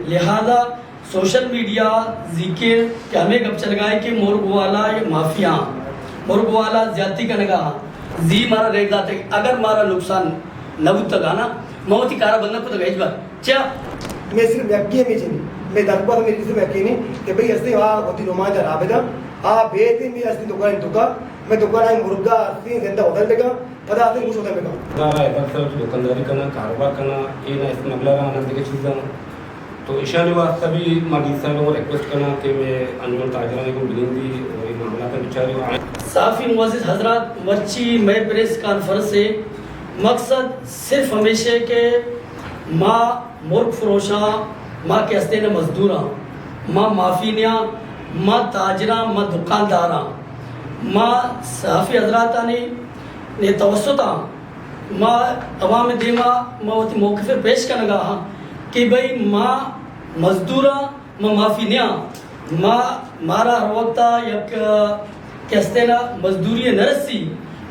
लिहाजा social media जिक्र कि हमें गप चल गए कि मुर्ग वाला ये माफिया मुर्ग वाला ज्यादा कनगा जी मारा रेट जाते अगर मारा नुकसान नबुत गाना मौती कारा बनना को तो गई बार क्या मैं सिर्फ व्यक्ति में चीनी मैं दरबार में किसी व्यक्ति नहीं कि भाई असली वहाँ होती रोमांच राबेदा बेहती मैं असली दुकान दुका मैं दुकान आई मुर्गा असली जिंदा होटल देगा पता असली कुछ होटल में दारा इधर सब दुकानदारी करना कारोबार करना ये ना इसमें अगला आनंद की चीज़ तो ईशान वास्ता भी माली साहब को रिक्वेस्ट करना कि मैं अनमोल ताजरा को मिलेंगी और ये मामला का विचार साफी मुअज़्ज़िज़ हजरात मर्ची मैं प्रेस कॉन्फ्रेंस से मकसद सिर्फ हमेशा के माँ मुर्ग फरोशा माँ के हस्ते न मजदूरा माँ माफिनिया माँ ताजरा माँ दुकानदारा माँ साफी हजरात ने तवसुता माँ अवाम दिमा माँ वती मौक़िफ़ पेश करना कि भाई माँ मजदूरा माँ माफिनिया माँ मारा हर वक्त यक कहते ना मजदूरी नरसी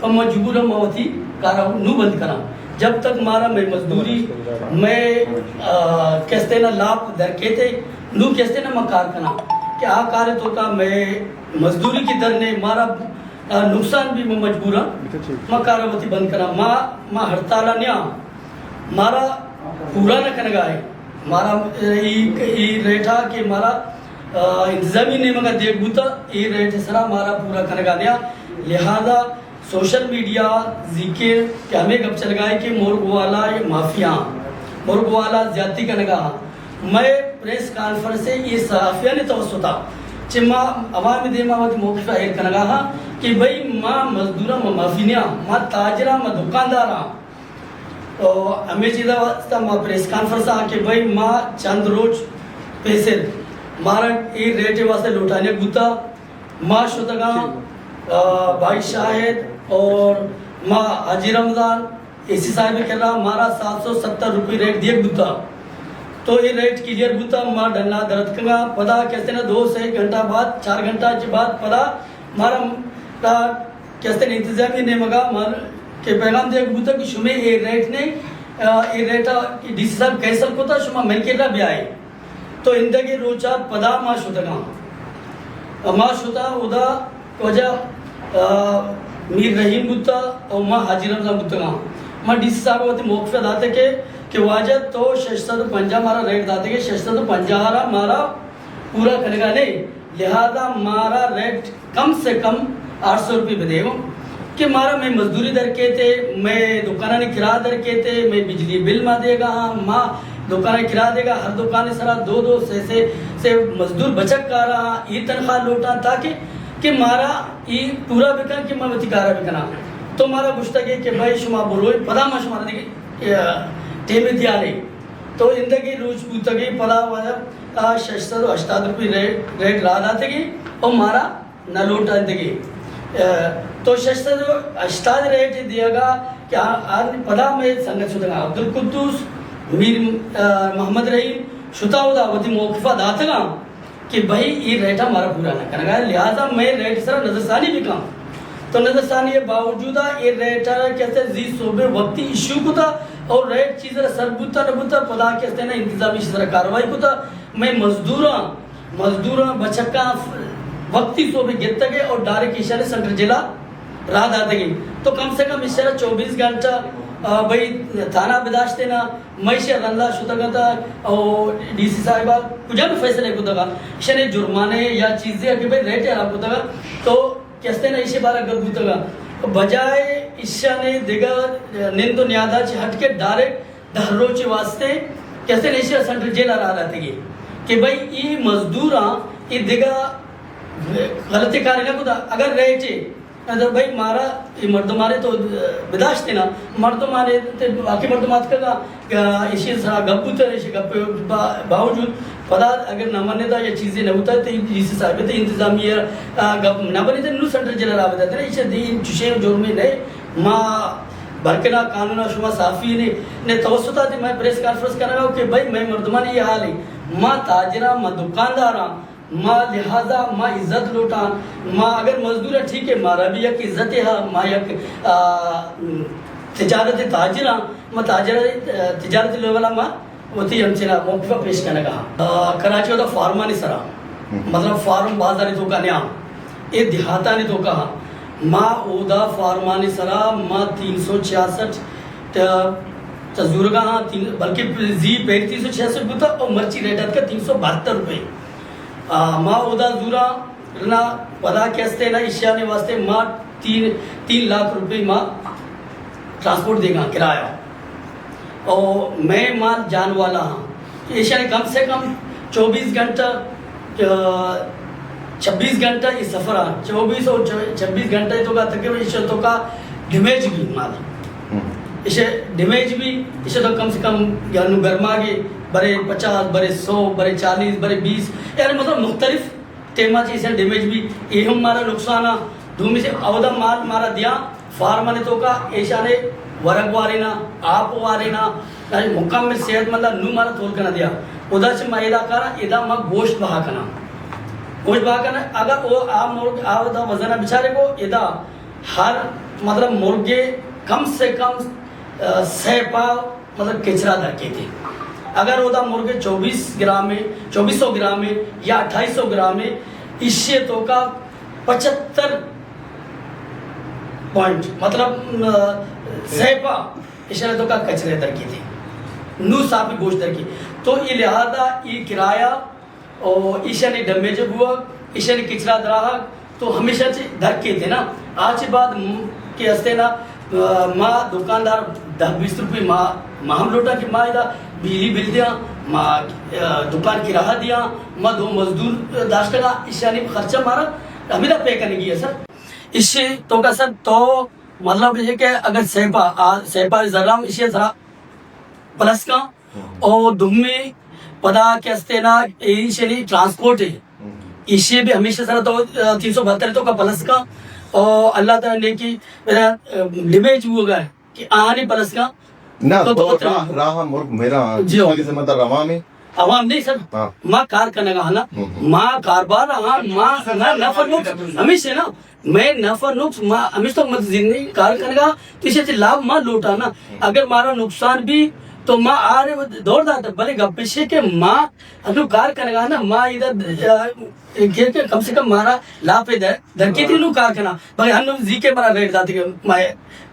और मजबूर मवती कारा नू बंद करा जब तक मारा मैं मजदूरी मैं कहते ना लाभ दर कहते नू कहते ना मैं कार करा कि आ कार्य तो का मैं मजदूरी की दर ने मारा नुकसान भी मैं मजबूरा मैं कारावती बंद करा माँ हड़ताल न्या मारा पूरा न कनगा है मारा ई रेठा के मारा इंतजामी ने मगर देख बूता ये रेट सरा मारा पूरा कनगा दिया लिहाजा सोशल मीडिया जिक्र कि हमें गप चल गए कि मुर्ग वाला ये माफिया मुर्ग वाला ज्यादा कनगा मैं प्रेस कॉन्फ्रेंस से ये सहाफिया ने तवसुता चिम्मा अवाम देमावती मौक़िफ़ जाहिर कनगा कि भाई माँ मजदूरा माँ माफिनिया माँ ताजरा माँ दुकानदारा तो हमें चीज़ा वास्ता माँ प्रेस कॉन्फ्रेंस कि भाई माँ चंद रोज पैसे मारा ये रेट वास्ते लौटाने गुता माँ शुतगा भाई शाहिद और माँ हाजी रमज़ान एसी साहब कह रहा मारा 770 रुपये रेट दिए गुता तो ये रेट क्लियर गुता माँ डन्ना दर्द का पता कहते ना 2 से 1 घंटा बाद 4 घंटा के बाद पता मारा कहते ना इंतजामी ने मगा मार के पैगाम दिया गुता कि शुमे ये रेट ने ये रेटा डीसी साहब कैसल को था शुमा मिल के भी आए तो इंदगी रोचा पदा माँ शुतगा माँ शुता उदा वजह मीर रहीम गुत्ता और माँ हाजी रमज़ान गुत्तगा माँ डीसी साहब वती मौक़िफ़ दाते के कि वाजह तो 650 मारा रेट दाते के 650 मारा पूरा करेगा नहीं लिहाजा मारा रेट कम से कम 800 रुपये बदेगा कि मारा मैं मजदूरी दर के थे मैं दुकाना ने किराया दर के थे मैं बिजली बिल माँ देगा माँ दुकान किराया देगा हर दुकान सरा 2-2 से मजदूर बचत कर रहा ये तनख्वाह लौटा ताकि कि मारा ये पूरा बिका कि मैं वतिकारा बिकना तो मारा गुश्तगी कि भाई शुमा बोलो पदा मा शुमा देखिए टेम दिया नहीं तो इंदगी रोज पूतगी पदा वाला 680 रुपये रेट रहा था कि और मारा न लौटा इंदगी तो 680 रेट दिएगा क्या आज पदा में संगत शुदा अब्दुल कुद्दूस मीर मोहम्मद रहीम शुताउदा वती मौक़िफ़ा दातगा कि भाई ये रेट हमारा पूरा ना करेगा लिहाजा मैं रेट सर नजरसानी भी कम तो नजरसानी के बावजूद ये रेट कहते जी सोबे वक्ती इशू को था और रेट चीज़ सरबुता नबुता पदा कहते ना इंतजामी सर कार्रवाई को था मैं मजदूरा बचका वक्ती सोबे गिरते गए और डायरेक्ट इशारे सेंट्रल जिला राह दाते गई तो कम से कम इशारा 24 घंटा भाई थाना बिदाश्ते ना मैशे रंदा शुतगता और डीसी साहिबा कुछ भी फैसले को दगा शने जुर्माने या चीजें कि भाई रेट है आपको दगा तो कैसे ना इसे बारा गबू दगा बजाय ईशा ने दिगा निंदो न्यादा चे हटके डायरेक्ट दहरोचे वास्ते कैसे ना इसे सेंट्रल जेल आ रहा थे कि भाई ये मजदूरा ये दिगा गलती कार्य ना कुदा अगर रेटे अगर भाई मारा ये मर्दमारे तो बिदाश्ते ना मर्दमारे ते बाकी मर्दमात का इसी सरा गप्पू तो इसी गप्पे बावजूद पदा अगर न माने था ये चीज़ें न होता तो इसी साहब तो इंतजामिया गप न बने तो नू सेंटर जिला राव देते ना इसे दी चुशे जोर में नहीं माँ बरकना कानून शुमा साफी ने तवसुता थी मैं प्रेस कॉन्फ्रेंस कर रहा हूँ कि भाई मैं मर्दमानी ये हाल है माँ ताजरा माँ दुकानदारा माँ लिहाजा माँ इज्जत लौटा माँ अगर मजदूर है ठीक है मारा भी एक इज्जत है माँ एक तिजारत ताजरा माँ ताजरा तिजारत लेवला माँ वती हमचेना मौका पेश करने कहा कराची होता फार्मा नहीं सरा मतलब फार्म बाजारी तो का न्या ये देहाता नहीं तो कहा माँ ओदा फार्मा नहीं सरा माँ 366 तजुर्गा हाँ बल्कि जी पेड़ 366 बुता और मर्ची रेट का 372 रुपये माँ ओदा जूरा ना पदा कैसे ना ईशान्य वास्ते माँ 3 लाख रुपए माँ ट्रांसपोर्ट देगा किराया और मैं माल जान वाला हाँ ईशान्य कम से कम 24 घंटा 26 घंटा ये सफर आ 24 और 26 घंटा तो का तकरीबन इसे तो का डैमेज भी माल इसे डैमेज भी इसे तो कम से कम यानी गर्मा के बड़े 50 बड़े 100 बड़े 40 बड़े 20 यानी मतलब मुख्तलिफ टेमा से डैमेज भी ये हम हमारा नुकसान आ धूमि से अवधा माल मारा दिया फार्मा ने तो का ऐसा ने वर्ग वारे ना आप वारे ना मुकाम में सेहतमंद नू मारा तोल करना दिया उधर से महिला का इधर मैं गोश्त बहा करना अगर वो आप वजन बेचारे को इधर हर मतलब मुर्गे कम से कम 6 पाव मतलब किचरा धरके थे अगर वो मुर्गे 2400 ग्राम में या 2800 ग्राम में इससे तो का 75 पॉइंट मतलब 6 पाव इसने तो का कचरे दरकी थी नू साफी गोश्त दरकी तो ये लिहाजा ये किराया और ईशानी डैमेज हुआ ईशानी किचरा दराहा तो हमेशा से धक्के थे ना आज के बाद के हंसते ना माँ दुकानदार 10-20 रुपये माँ हम लोटा की माँ इधर बिजली बिल दिया माँ दुकान किराया दिया माँ 2 मजदूर 10 टका ईशानी खर्चा मारा हमें तो पे करने की है सर इससे तो का सर तो मतलब ये कि अगर सेपा जरा इसे जरा प्लस का और दुम में पदा कैसे ना इनिशियली ट्रांसपोर्ट है इससे भी हमेशा सर तो 372 तो का प्लस का और अल्लाह ताला ने की मेरा डैमेज हुआ है कि आने प्लस का ना तो राह मुर्ग मेरा जी हो किसी मतलब रवा में आवाम नहीं सर माँ कार करने का ना माँ कारोबार हाँ माँ ना नफर नुक्स हमेशा ना मैं नफर नुक्स माँ हमेशा तो मत जिंदगी कार करने का तो इसे लाभ माँ लौटा ना अगर मारा नुकसान भी तो माँ आ रहे दौड़ जाते भले गप्पे के माँ अनुकार करेगा ना माँ इधर कम से कम मारा लाभ पे धरके थी नुकार करना भाई हम जी के मारा रेट जाते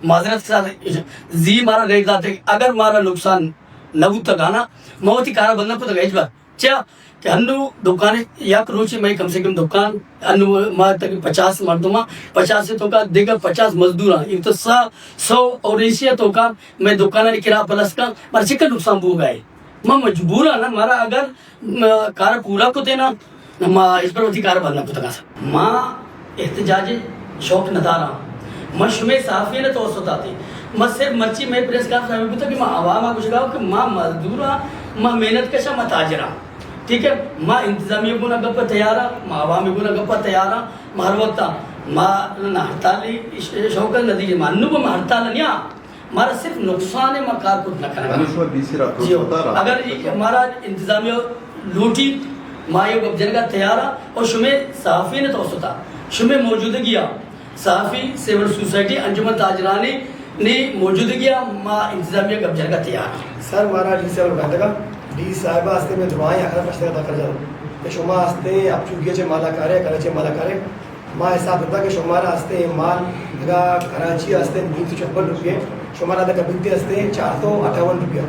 माजरत के साथ जी मारा रेट जाते अगर मारा नुकसान नबू तक आना मौती कारा बंदा को तक बार क्या कि अन्नू दुकान या करोची मैं कम से कम दुकान अन्नू मार तक 50 मर्दों 50 से तो का देगा 50 मजदूर ये तो 100 और इसी तो का मैं दुकान किराया प्लस का मार चिकन नुकसान हो गए मैं मजबूर है ना मारा अगर कार पूरा को देना माँ इस पर अधिकार बनना को तक माँ एहतजाजी शौक नदारा मैं शुमे साफी ने तो सोता थी मैं सिर्फ मर्ची मैं प्रेस का तो कि मैं आवाम कुछ गाँव कि माँ मजदूर माँ मेहनत कशा मैं ताजरा ठीक है माँ इंतजामिया गुना गप्पा तैयारा माँ आवामी गुना गप्पा तैयारा मार वक्ता माँ ना हड़ताली शौक नदी मानू को मैं हड़ताल नहीं हमारा सिर्फ नुकसान है मकार कुछ न करना जी अगर हमारा इंतजामिया लूटी माँ ये गपजन का तैयारा और शुमे साफी ने तो सोता शुमे मौजूदगी साफी सिविल सोसाइटी अंजुमन ताजरानी ने मौजूदगी माँ इंतजामिया गपजन का तैयार सर हमारा डी साहेब आस्ते में दुआएं आखिर प्रश्न अदा कर जाओ कि शुमा आस्ते आप चुगिए चे माला करे कराची माला करे माँ हिसाब होता कि शुमारा आस्ते माल लगा कराची आस्ते 356 रुपये शुमारा लगा बिकते आस्ते 458 रुपया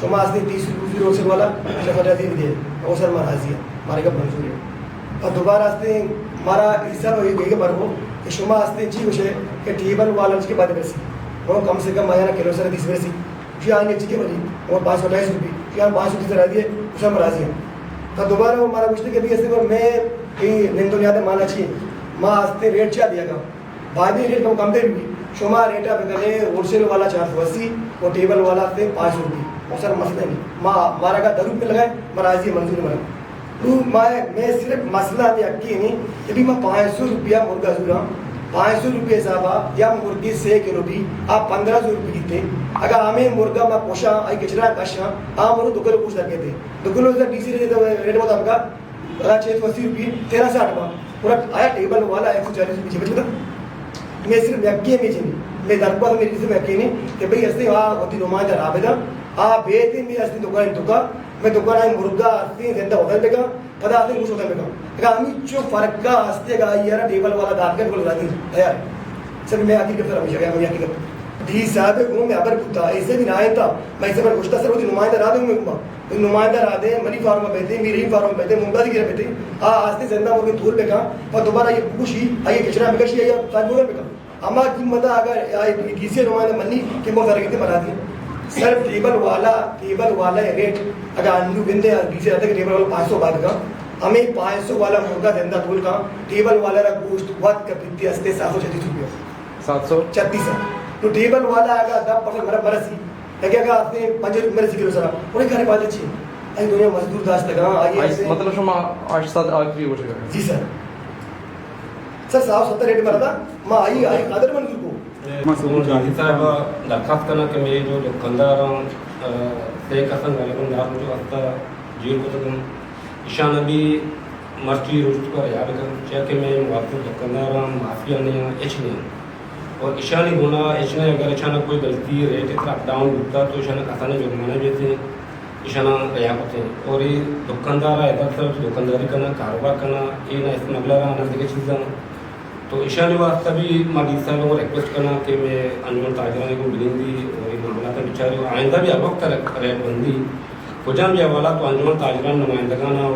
शुमा आस्ते 30 रुपये रोड से वाला शफर दी दे वो सर महाराजी मारे का मंजूर है और दोबारा आस्ते हमारा हिस्सा वही गई बार वो कि शुमा आस्ते जी उसे कि टेबल वाला के बाद वैसी वो कम से कम आया किलो सर 20 वैसी जी आने ठीक है भाई और 528 रुपये क्या 5 रुपये से दिए उसे हम राजी हैं तो दोबारा वो हमारा पूछते कि भी ऐसे पर मैं निंदुनिया माना चाहिए माँ आस्ते रेट क्या दिया बाद में रेट कम दे भी शुमा रेट आप करे होलसेल वाला 480 और टेबल वाला थे 5 रुपये और सर मसला नहीं माँ हमारा का 10 रुपये लगाए मैं राजी मंजूरी बना तो मैं सिर्फ मसला भी अक्की नहीं कि भी मैं 500 रुपया मुर्गा जुड़ा 500 रुपये साहब या मुर्गी 6 किलो भी आप 1500 रुपये की थे अगर हमें मुर्गा में पोषा आई किचरा कशा आप वो दुकान पूछ सके थे दुकान से डीसी रेट होता आपका 680 रुपये 1360 पूरा आया टेबल वाला 140 रुपये बचा मैं सिर्फ यज्ञ में मैं दरबार मेरी किसी में यज्ञ नहीं कि भाई ऐसे वहाँ होती नुमाइंदा राबेदा आ बेती मी असती दुकान तुका मैं दुकान आहे मुर्गा असती त्यांचा हॉटेल बेका पदा असते खुश होता बेका का आम्ही जो फर्क का असते का यार टेबल वाला दाद कर बोल रहा यार सर मैं आगे करता हमेशा मैं आगे करता डी साहब को मैं अबर कुत्ता ऐसे भी ना आया था मैं इसे पर गुस्सा सर वो नुमाइंदा रहा दूं मैं नुमाइंदा रहा दे मनी फार्म में बैठे मेरी फार्म में बैठे मुंबई की बैठे आ आस्ते जिंदा मुर्गे धूल बेका और दोबारा ये पूछी आइए किचरा में कशी आइए साथ बोल बेका अम्मा की मत अगर किसी नुमाइंदा मनी के बहुत सारे कितने बना दिए सर टेबल वाला रेट अगर अंडू बिंदे किसी रहते टेबल वाला 500 बात का हमें 500 वाला मुर्गा धंधा धूल का टेबल वाला का गोश्त बहुत का कितने हस्ते 736 रुपये 736 तो टेबल वाला अगर 10% मेरा बरसी लगे अगर आपने 5 रुपये मेरे किलो सर उन्हें घर बात अच्छी आई दुनिया मजदूर दास तक आइए मतलब शमा 8-7 आखिरी हो चुका है जी सर 770 रेट में था माँ आई कादर मंजूर को गांधी साहब दरखास्त करना कि मेरे जो दुकानदार से कसम दुकानदार जो आता जेल को तक ईशान भी मर्ची रोज पर याद कर चाहे कि मैं वापस दुकानदार माफिया नहीं एच नहीं और ईशानी गुना एच नहीं अगर ईशाना कोई गलती रेट इतना अप डाउन होता तो ईशाना कसाने जुर्माने भी थे ईशाना या होते हैं और ये दुकानदार है इधर दुकानदारी करना कारोबार करना ये ना स्मगलर आना देखिए चीज़ें तो ईशानी वास्ते भी माली साहब को रिक्वेस्ट करना कि मैं अंजुमन ताजरानी को मिलेंगी और ये मामला का बेचारे आइंदा भी अब वक्त रेट बंदी खुजान भी हवाला तो अंजुमन ताजरान नुमाइंदगाना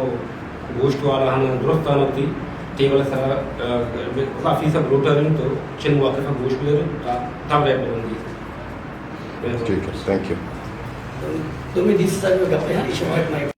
गोश्त वाला हम दुरुस्त आना थी टेबल सर काफ़ी सब रोटर तो चिन वाक़ का गोश्त भी तब रेट बंदी ठीक है थैंक यू तुम्हें दिस साल में गप्पे हैं